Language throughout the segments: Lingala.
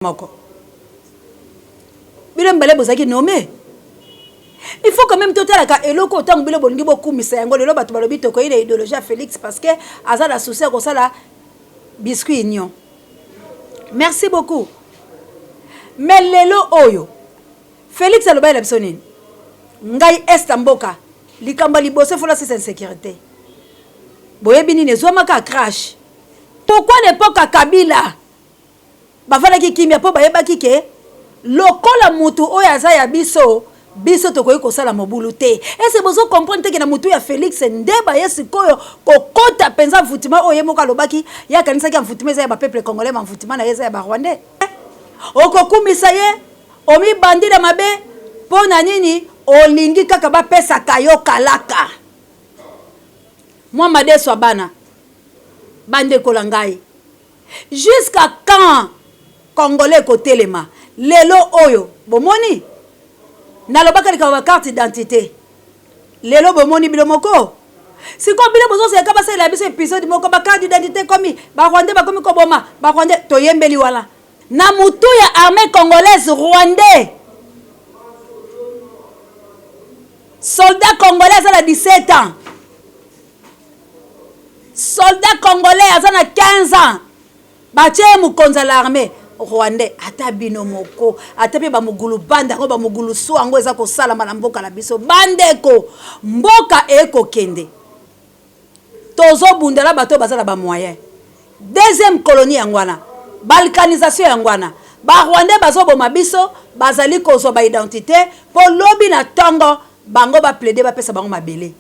Moko. Bilem balé bozaki nommé. Il faut quand même tout à la eloko autant que bolingi beaucoup misa yango lelo batu balobi to ko ina idéologie à Félix parce que aza la souci ko sala biscuit union. Merci beaucoup. Mais lelo oyo Félix aloba la bisonine. Ngai estamboka likamba libose fola c'est insécurité. Boyebi ni nezoma ka crash. Pourquoi l'époque à Kabila? Bafala ki kimia po bayeba kike lokola mutu oyo aza ya biso to koyi kosala mobulu te. Et c'est besoin comprendre que na mutu ya Félix ndeba yesi koyo kokota penza mfutima oyo yemoka lobaki ya kanisa ki mfutima za ya ba peuple congolais ma mfutima na yeza ya ba rwandais. Okokumisa ye omi bandira mabe pona nini olingi kaka ba pesa kayo kalaka. Moi madeso bana bande kolangai. Jusqu'à quand Congolais côté lema lelo oyo bomoni nalobaka lika carte d'identité lelo bomoni bilomoko siko bile bozo se ka basa la biso épisode moko ba carte d'identité komi ba rwandais ba komi ko boma ba rwandais to yembeli wala na mutu ya armée congolaise rwandais soldat congolais à 17 ans soldat congolais à 15 ans batie mukonza l'armée rwandais ata bino moko ata pe ba mugulu banda ngo ba mugulu so ngo eza ko sala na mboka la biso bandeko mboka eko kende tozo bundala bato bazala ba moyen deuxième colonie yangwana balkanisation yangwana ba rwandais bazo boma biso bazali kozo ba identité po lobi na tongo bango ba plaider ba pesa bango mabele.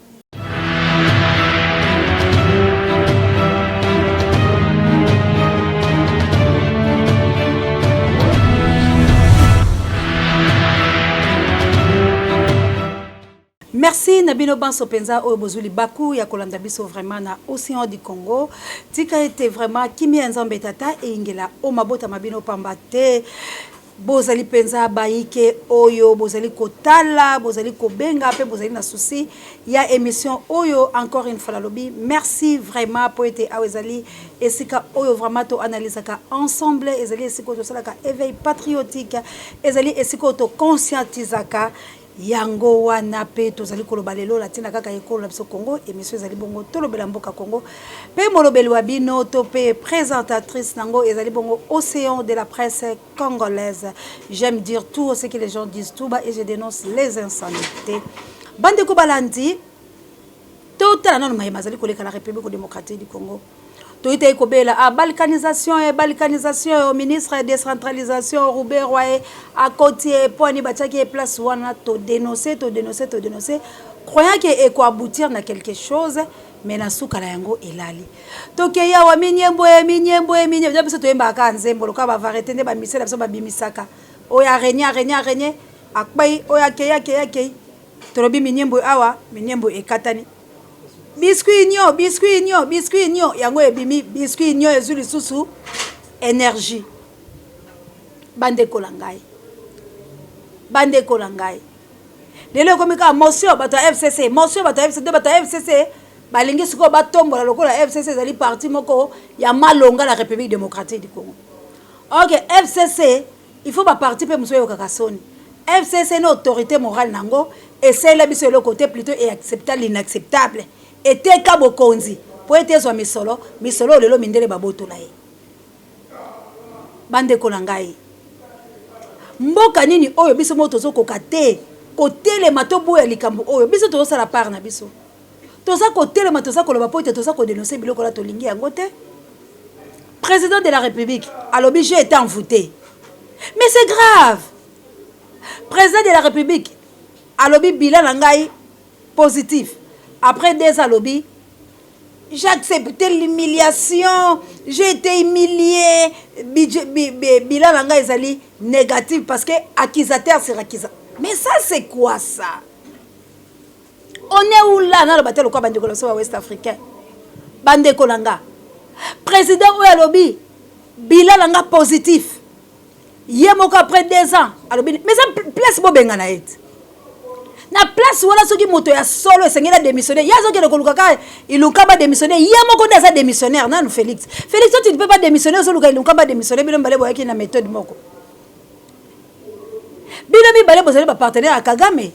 Merci Nabino Banso Penza au Bozuli Baku ya kolanda biso vraiment na océan du Congo. Tika était vraiment kimi nzambe tata e ingela o mabota mabino pambate. Bozali Penza baike oyo bozali kotala, bozali kobenga pe bozali na souci ya émission oyo encore une fois la lobby. Merci vraiment pour être awezali esika oyo vraiment to analyser ka ensemble ezali esiko to sala ka éveil patriotique ezali esiko to conscientisaka yango wana pe tozali koloba lelo latina kaka ekolo la biso Congo émission ezali bongo tolobela mboka Congo pe molobeli wa bino to pe présentatrice nango ezali bongo océan de la presse congolaise. J'aime dire tout ce que les gens disent tout bas et je dénonce les insanités. Bande ko balandi total non mai mazali koleka la République démocratique du Congo. Toite ekobela a balkanisation au ministre de décentralisation Robert Royer à côté poni bataki place wana to dénoncer croyant que eko aboutir na quelque chose mais na suka la yango elali tokeya wa minyembo biso toyemba ka nzembo loka ba varete nde ba misela biso ba bimisaka oya renya akbai oya keya tolobi minyembo awa minyembo ekatani biscuit nyo yango ebimi biscuit nyo ezuli susu énergie bande kolangai lelo komika motion bato FCC balingi siko batombola lokola FCC zali parti moko ya malonga la République démocratique du Congo. OK, FCC il faut ba parti pe muso yo kakasoni. FCC une autorité morale nango et c'est là biso le côté plutôt et acceptable l'inacceptable. Et te kabo konzi po ete zo misolo lelo mindele baboto la ye bande kolangai mboka nini oyo biso moto zo kokate kotele matobo ya likambo oyo biso to sala part na biso to za kotele mato za koloba po ete to za ko dénoncer biloko la to lingi yango te. Président de la République alobi j'ai été envoûté mais c'est grave. Président de la République alobi bilan ngai positif. Après des lobby, j'ai accepté l'humiliation, j'ai été humilié, bilan langa ezali négatif parce que accusateur c'est accusateur. Mais ça c'est quoi ça? On est où là dans le bataille quoi bande kolonga ouest africain? Bande kolanga. Président ou lobby, bilan langa positif. Yemoko après 2 ans, lobby mais ça place bobenga na et. Na place wala soki moto ya solo esengela démissionner yazo ke lokoluka ka iluka ba démissionner yamoko ndaza démissionnaire nanu Félix tu ne peux pas démissionner solo ka iluka ba démissionner bilo mbale boyaki na méthode moko bino mibale bozali ba partenaire à Kagame.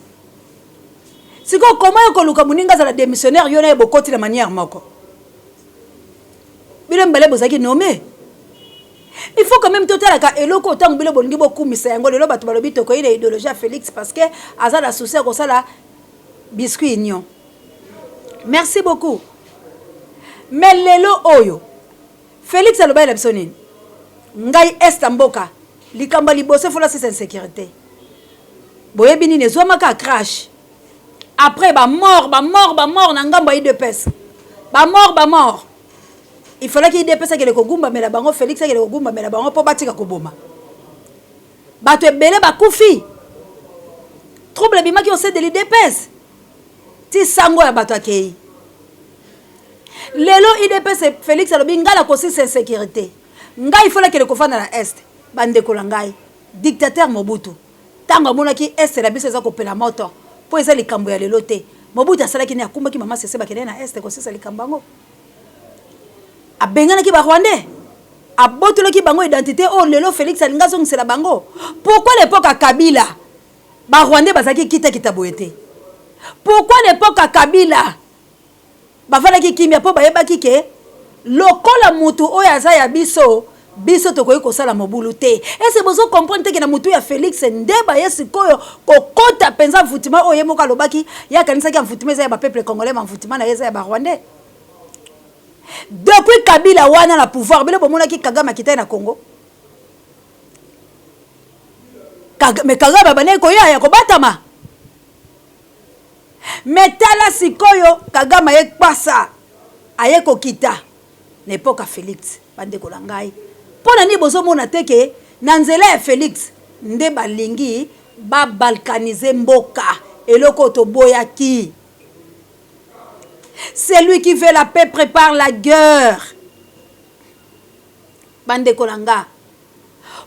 Siko comment yokoluka muninga za la démissionnaire yona e bokoti la manière moko. Bino mibale bozaki nommé. Il faut quand même tout à la eloko autant bilo bolingi bokumisa yango lelo bato balobi to ko ina idéologie à Félix parce que azala souci ko sala biscuit union. Merci beaucoup. Mais lelo oyo Félix aloba la bisonine. Ngai estamboka likamba libose fola c'est insécurité. Boyebi ni nezomaka crash. Après ba mort na ngambo ya IDPS. Ba mort. Il fallait qu'il dépasse que le kogumba mais la bango Félix que le kogumba mais la bango po batika koboma. Bato ebele ba kufi. Trouble bima qui on sait de l'IDPS. Ti sango ya bato akei. Lelo IDPS Félix alobi ngala ko c'est insécurité. Ngai il fallait que le kofana na est. Bande ko ngai. Dictateur Mobutu. Tango mona ki est la biso za ko pela moto. Po eza likambo ya lelo te. Mobutu asala ki ne akumba ki mama sese ba kene na est ko c'est likambango. Abengana ki ba Rwandais abotolo ki bango identité oh lelo Félix alinga zong c'est la bango. Pourquoi l'époque à Kabila ba Rwandais bazaki kita boyete? Pourquoi l'époque à Kabila ba fala ki kimia po ba yeba ki ke lokola mutu oya za ya biso to koyi ko sala mobulu te. Et c'est besoin comprendre que na mutu ya Félix ndeba yesi koyo kokota penza mfutima oye moka lobaki ya kanisa ki mfutima za ya ba peuple congolais mfutima na yeza ya ba Rwandais. Depuis Kabila wana na pouvoir bile bomona ki Kagame akita na Congo. Mais Kagame bane ko ya ko batama. Metala sikoyo Kagame ye pasa aye ko kita n'époque à Félix bande ko langai. Pona ni bozo mona teke na nzela ya Félix nde balingi ba balkaniser mboka eloko to boyaki. Celui qui veut la paix prépare la guerre. Bande kolanga.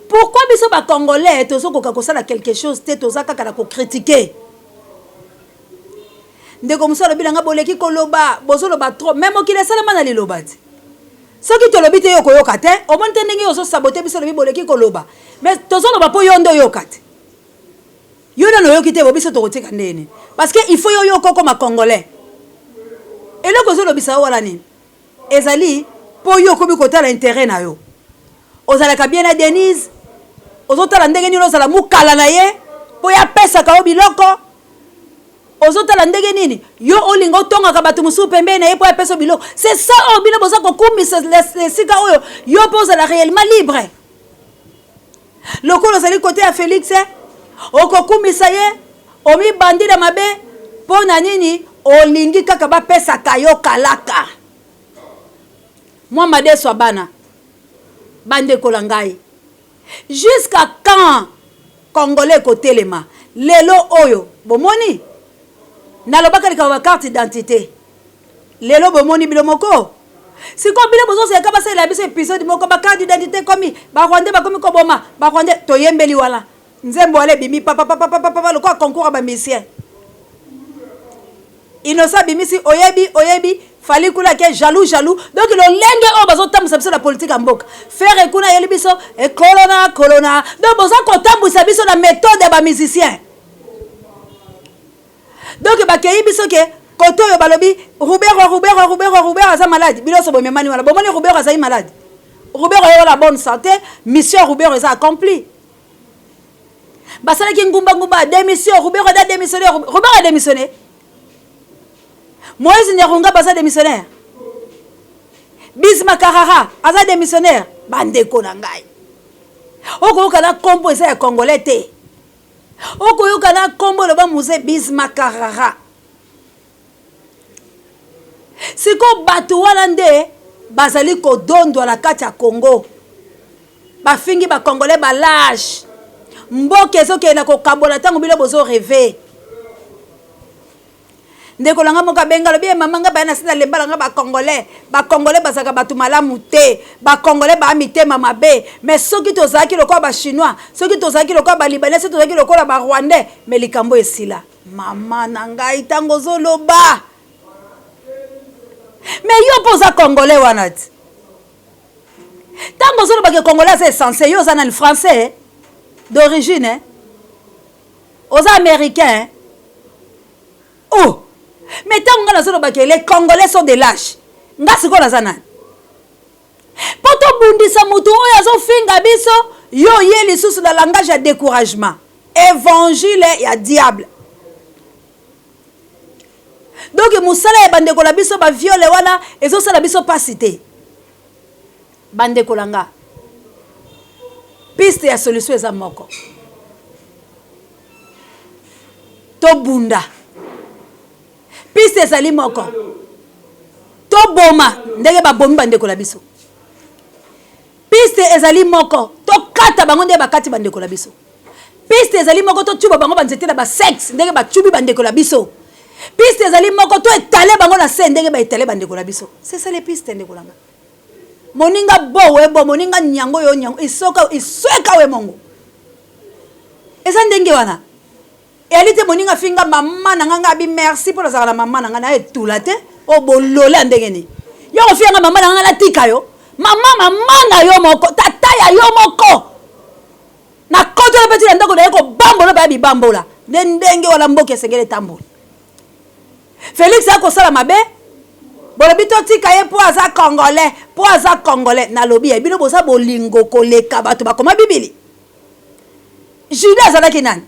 Pourquoi biso ba congolais tozo ko kakosala quelque chose te toza kaka na ko critiquer. Ndeko musala bilanga boleki koloba bozo loba trop même okile salama na lilobati. Soki to lobite yo koyoka te o monte ndenge yo so saboter biso lobi boleki koloba. Mais tozo loba po yondo yokate. Yo na no yokite bo biso to kotika ndene. Parce que il faut yo yoko comme congolais. Et là, vous avez dit, Ezali, pour yo comme côté l'intérêt na yo. Ozala bien à Denise, ozota la ndenge ni ozala mukala na ye, pour ya pesa ka obiloko. Ozota la ndenge nini, yo olingo tonga ka batu musu pembe na ye pour ya pesa biloko. C'est ça obilo boza ko kumisa les sika oyo, yo pose la réellement libre. Loko ozali côté à Félix, oko kumisa ye, omi bandida mabe, pour na nini olingi kaka ba pesa kayo kalaka. Moi made so bana bande kolangai. Jusqu'à quand Congolais côté lema lelo oyo bomoni nalobaka lika carte d'identité lelo bomoni bilomoko siko bile bozo se ka basa la biso épisode moko ba carte d'identité komi ba Rwandais ba komi ko boma ba Rwandais to yembeli wala nzembo ale bimi papa le quoi concours ba misien Innocent bimisi oyebi fali kula ke jaloux donc le lenge o bazo tambusa la politique en mboka faire kuna yeli biso e colonna donc bozo ko tambusa biso la méthode ba musicien donc ba keyi biso ke koto yo balobi Robert aza malade biloso bo memani wala bomoni Robert aza malade Robert yo la bonne santé mission Robert est accompli basala ki ngumba démission Robert a démissionné Moïse Nyarunga basa démissionnaire. Bisma Karara aza démissionnaire. Bande konangai. Oko kana kombo eza ya congolais te. Oko kana kombo loba musée Bisma Karara. Siko batu wana nde bazali ko dondo la kati ya Congo. Ba fingi ba congolais ba lâche. Mboke ezoke na ko kabola tango bilo bozo rêver. Ndeko langa moka benga lo bien mamanga ba na sina lembala nga ba congolais bazaka batu malamu te ba congolais ba amite mama be mais soki tozaki lokwa ba chinois soki tozaki lokwa ba libanais soki tozaki lokwa ba rwandais mais likambo esila mama nanga itango zoloba mais yo poza congolais wanati tango zoloba ke congolais c'est censé yo za na le français d'origine aux Américains. Oh! Mais tant que les Congolais sont des lâches. Nga siko na zana. Poto bundisa mutu oyo azofinga biso yo ye lisusu na langage ya découragement. Évangile ya diable. Donc musala ya bandeko la biso ba viole wana ezosala biso pasité. Bandeko langa. Piste ya solution eza moko. To bunda. Piste ezali moko. To boma ndenge ba bomi bandeko la biso. Piste ezali moko. To kata bango ndenge bakati bandeko la biso. Piste ezali moko to tuba bango banzete na ba sexe ndenge ba tubi bandeko la biso. Piste ezali moko to etale bango na se ndenge ba etale bandeko la biso. C'est ça les pistes ndeko langa. Moninga bo moninga nyango yo nyango isoka we mongo. Eza ndenge wana. Elite moninga finga mama na nganga bi merci pour la mama na ngana etula te o bolole ndenge ni. Yo finga mama na ngana tika yo. Mama na yo moko tata ya yo moko. Na koto le petit ndako na ko bambola ba bi bambola. Ndenge wala mboke sengele tambola. Félix a ko sala mabe. Bolobito tika ye po aza congolais na lobi ya bino bosa bolingo koleka bato ba koma bibili. Judas azalaki nani?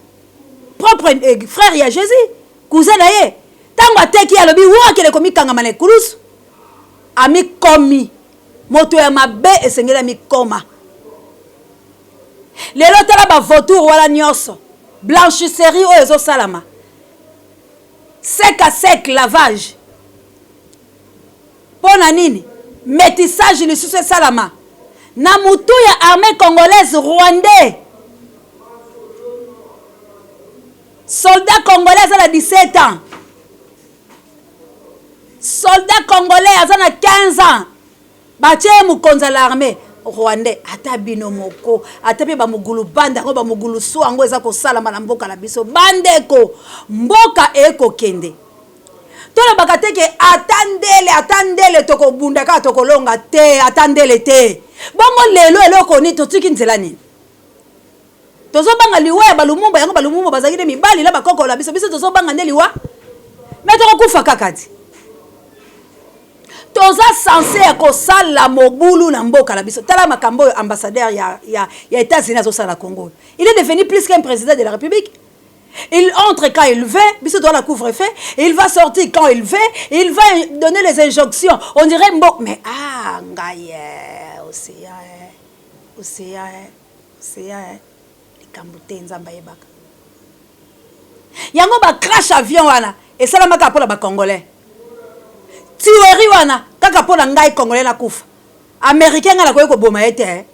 Propre frère ya Jésus, cousin na ye. Tango ateki ya lobi wa kele komi kangama na kulusu. Ami komi moto ya mabe esengela mi koma. Lelo tala ba vautour wala nyonso. Blanchisserie o ezo salama. Sec à sec lavage. Pona nini? Métissage lisusu salama. Na mutu ya armée congolaise rwandais. Soldat congolais à 17 ans. Soldat congolais à 15 ans. Bache mukonza l'armée rwandais ata bino moko ata pe ba mugulu banda ngo ba mugulu so ango eza ko sala na mboka la biso bandeko mboka eko kende. Tona bakateke atandele toko bunda ka toko longa te atandele te. Bongo lelo eloko ni totiki nzela nini? Tozo banga liwa ba lumumba yango ba lumumba bazakide mibali la bakoko la biso tozo banga ndeliwa. Metoko kufa kakati. Toza censé ko sala mobulu na mboka la biso. Tala makambo ambassadeur ya États-Unis au sala Congo. Il est devenu plus qu'un président de la République. Il entre quand il veut, biso doit la couvre-feu, il va sortir quand il veut, il va donner les injonctions. On dirait mais ngaye océan likambute nzamba yebaka. Yango ba crash avion wana et ça la maka pour la ba congolais. Tuerie wana kaka pour la ngai congolais la kufa. Américain ngala ko boma ete.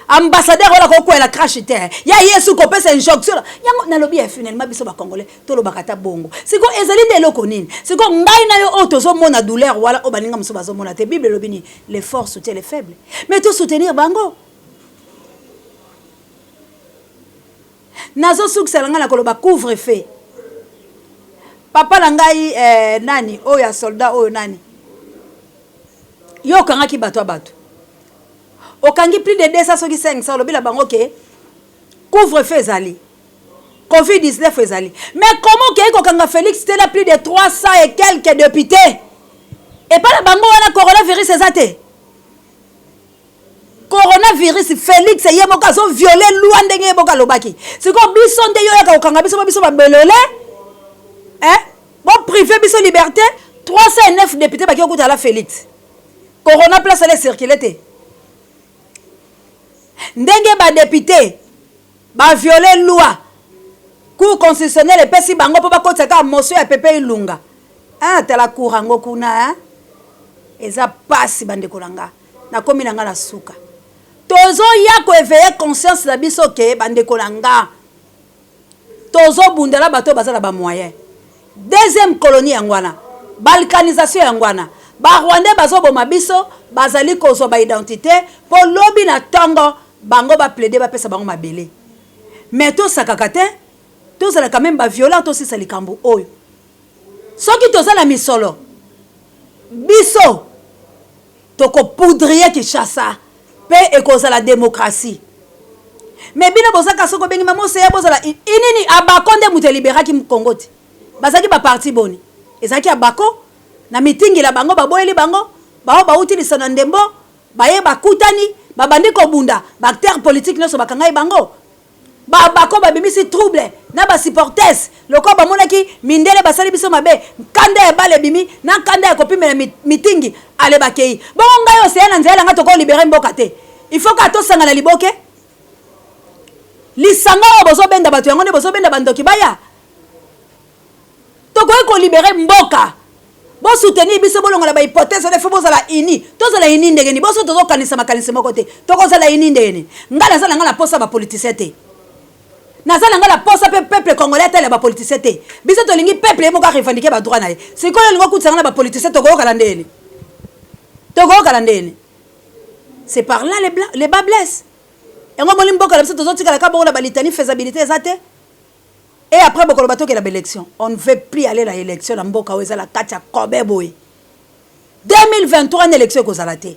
Ambassadeur wala ko la crash te. Ya yesu ko pesa injonction. Yango na lobi ya finalement biso ba congolais to lo bakata bongo. Siko ezali de loko nini. Siko ngai na yo otozo mona douleur wala o baninga muso bazo mona te Bible lobi ni les forts soutiennent les faibles. Mais to soutenir bango. Nazo succès nga na koloba couvre-feu. Papa na ngai nani oya soldat oyo nani. Yo kanga ki bato bato. Okangi plus de 200 soki 500 lobila bango ke couvre-feu ezali. Covid-19 ezali. Mais comment ke kokanga Félix c'était là plus de 300 et quelques députés. Et pas la bango wana coronavirus ezate. Coronavirus Félix yemo kazo violer loi ndenge yeboka lobaki. Siko biso nde yo yaka kokanga biso ba belele. Hein? Bon privé biso liberté 309 députés baki okuta la Félix. Corona place allait circuler te. Ndenge ba député ba violer loi. Cour constitutionnelle pesi bango po ba kotaka motion ya pepe ilunga. Ah tala courango kuna hein? Eza pasi bande kolanga. Na komi nanga la suka. Tozo ya ko éveiller conscience la biso ke bande kolanga. Tozo bundela bato bazala ba moyen. Deuxième colonie yangwana. Balkanisation yangwana. Ba Rwandais bazo boma biso bazali kozo ba identité po lobi na tongo bango ba plaider ba pesa bango mabele. Mais to sakakate to sala quand même ba violent to si salikambo oyo. Soki to sala misolo. Biso toko poudrier ki chassa pe ekozala la démocratie. mais bino bozaka soko bengi mamo seya bozala inini abakonde muté libéraki Congo ti bazaki ba parti boni ezaki abako na meeting la bango baboyeli bango bao bauti lisana ndembo baye bakutani babandi ko bunda acteur politique nyonso bakangai bango bako babimisi trouble na ba supporters loko bamonaki mindele basali biso mabe kanda ya bale bimi na kanda ya kopimela meeting ale bakei bongo ngayo seya na nzela nga toko libérer mboka te il faut ka to sanga na liboke lisanga bozo benda batu yango ne bozo benda bandoki baya toko ko libérer mboka bo soutenir biso bolongo la ba hypothèse de fo la ini to za la ini ndengeni bo so to kanisa makanisa moko te toko za la ini ndengeni ngala za ngala posa ba politicien te nazala ngala posa peuple congolais tele ba politicien te biso to lingi peuple mo ka revendiquer ba droit na ye c'est quoi lingo kutsanga na ba politicien toko kala ndeni c'est par là les bas blessent et moi molim boka la biso to zotika la ka bongo la balitani faisabilité ezate. Et après, l'élection, on ne veut plus aller à l'élection dans Mboka Wezala Katia Kobeboy. 2023, une élection que vous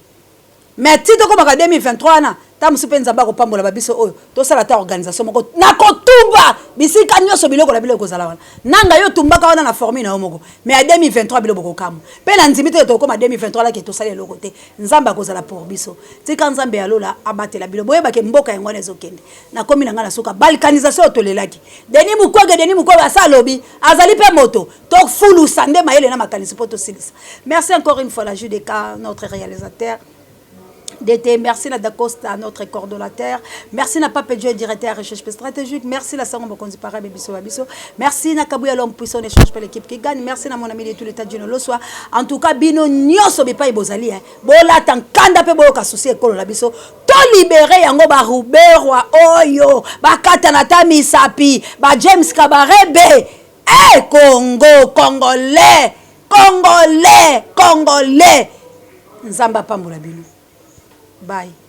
mais si tu as 2023, tu as soupenza ba ko pambola babiso oyo to sala ta organisation moko na kotumba bisika nyoso biloko la biloko zala wana nanga yo tumbaka wana na formule na moko mais à 2023 biloko ko kamu pe na nzimite to koma 2023 la ke to sala loko te nzamba ko zala pour biso tika nzambe ya lola abatela biloko boyeba ke mboka yango na ezokende na komi na ngana soka balkanisation to lelaki Denis Mukwege asa lobi azali pe moto to fulu sande mayele na makanisi poto silisa. Merci encore une fois la Judeka, notre réalisateur d'été. Merci la Dacosta, notre coordonnateur. Merci na Pape Dieu, directeur recherche stratégique. Merci la Sango Mokonzi Para Bibiso Babiso. Merci na Kabouya l'homme puissant échange pour l'équipe qui gagne. Merci na mon ami de tout l'état de lo soit. En tout cas, bino nyoso be pa ibozali hein. Bola tankanda pe boka souci ekolo la biso. To libéré yango ba Ruberwa oyo, ba Katanata Misapi, ba James Kabarebe. Eh Congo, Congolais, Congolais, Congolais. Nzamba pambola bino. Bye.